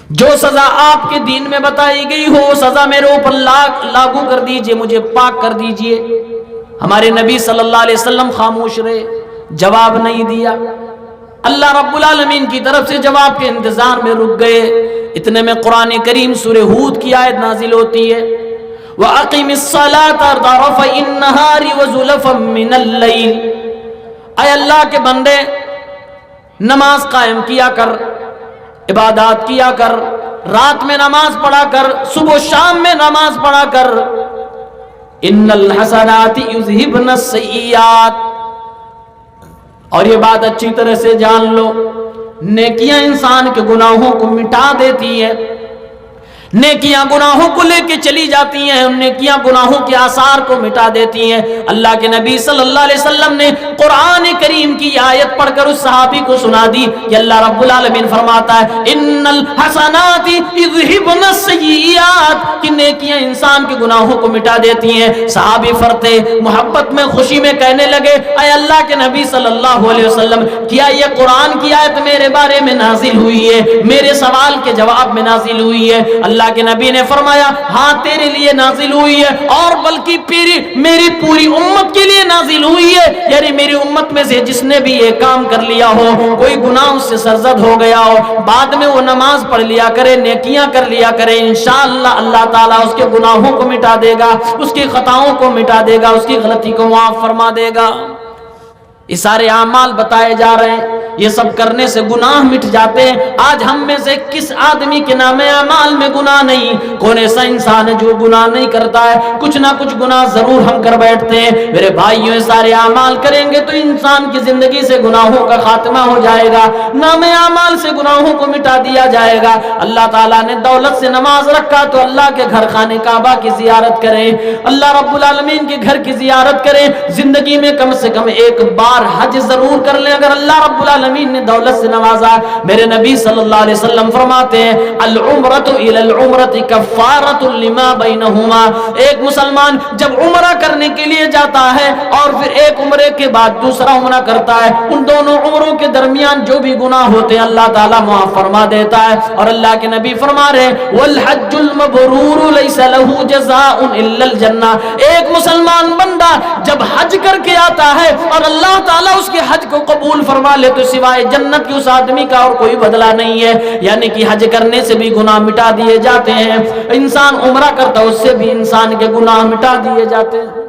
جو سزا آپ کے دین میں بتائی گئی ہو وہ سزا میرے اوپر لاگو کر دیجئے، مجھے پاک کر دیجئے۔ ہمارے نبی صلی اللہ علیہ وسلم خاموش رہے، جواب نہیں دیا۔ اللہ رب العالمین کی طرف سے جواب کے انتظار میں رک گئے۔ اتنے میں قرآن کریم سورہ ہود کی آیت نازل ہوتی ہے، وَأَقِمِ الصَّلَاةَ طَرَفَيِ النَّهَارِ وَزُلَفًا مِّنَ اللَّيْلِ، اے اللہ کے بندے نماز قائم کیا کر، عبادات کیا کر، رات میں نماز پڑھا کر، صبح و شام میں نماز پڑھا کر۔ ان الحسنات یذہبن السیئات، اور یہ بات اچھی طرح سے جان لو، نیکیاں انسان کے گناہوں کو مٹا دیتی ہیں، نیکیاں گناہوں کو لے کے چلی جاتی ہیں، نیکیاں گناہوں کے آثار کو مٹا دیتی ہیں۔ اللہ کے نبی صلی اللہ علیہ وسلم نے قرآن کریم کی آیت پڑھ کر اس صحابی کو سنا دی کہ اللہ رب العالمین فرماتا ہے ان الحسنات یذہبن السیئات، کہ نیکیاں انسان کے گناہوں کو مٹا دیتی ہیں۔ صحابی فرتے محبت میں خوشی میں کہنے لگے اے اللہ کے نبی صلی اللہ علیہ وسلم، کیا یہ قرآن کی آیت میرے بارے میں نازل ہوئی ہے، میرے سوال کے جواب میں نازل ہوئی ہے؟ اللہ کے نبی نے فرمایا ہاں تیرے لیے نازل ہوئی ہے، اور بلکہ میری پوری امت کے لیے نازل ہوئی ہے، یعنی میری امت میں سے جس نے بھی یہ کام کر لیا ہو، کوئی گناہ اس سے سرزد ہو گیا ہو، بعد میں وہ نماز پڑھ لیا کرے، نیکیاں کر لیا کرے، انشاءاللہ اللہ تعالیٰ اس کے گناہوں کو مٹا دے گا، اس کی خطاؤں کو مٹا دے گا، اس کی غلطی کو معاف فرما دے گا۔ یہ سارے اعمال بتائے جا رہے ہیں، یہ سب کرنے سے گناہ مٹ جاتے ہیں۔ آج ہم میں سے کس آدمی کے نام اعمال میں گناہ نہیں؟ کون ایسا انسان ہے جو گناہ نہیں کرتا ہے؟ کچھ نہ کچھ گناہ ضرور ہم کر بیٹھتے ہیں۔ میرے بھائیوں، یہ سارے اعمال کریں گے تو انسان کی زندگی سے گناہوں کا خاتمہ ہو جائے گا، نام اعمال سے گناہوں کو مٹا دیا جائے گا۔ اللہ تعالیٰ نے دولت سے نماز رکھا تو اللہ کے گھر خانہ کعبہ کی زیارت کریں، اللہ رب العالمین کے گھر کی زیارت کریں۔ زندگی میں کم سے کم ایک بار حج ضرور کر لیں اگر اللہ رب العالمین نے دولت سے نوازا۔ میرے نبی صلی اللہ علیہ وسلم فرماتے ہیں العمرۃ الی العمرۃ کفارۃ لما بینہما، ایک مسلمان جب عمرہ کرنے کے لیے جاتا ہے اور پھر ایک عمرے کے بعد دوسرا عمرہ کرتا ہے، ان دونوں عمروں کے درمیان جو بھی گناہ ہوتے ہیں اللہ تعالیٰ معاف فرما دیتا ہے۔ اور اللہ کے نبی فرما رہے ہیں والحج المبرور لیس له جزاء الا الجنہ، ایک مسلمان بندہ جب حج کر کے آتا ہے اور اللہ تعالیٰ اس کے حج کو قبول فرما لے تو سوائے جنت کی اس آدمی کا اور کوئی بدلہ نہیں ہے، یعنی کہ حج کرنے سے بھی گناہ مٹا دیے جاتے ہیں، انسان عمرہ کرتا ہے اس سے بھی انسان کے گناہ مٹا دیے جاتے ہیں۔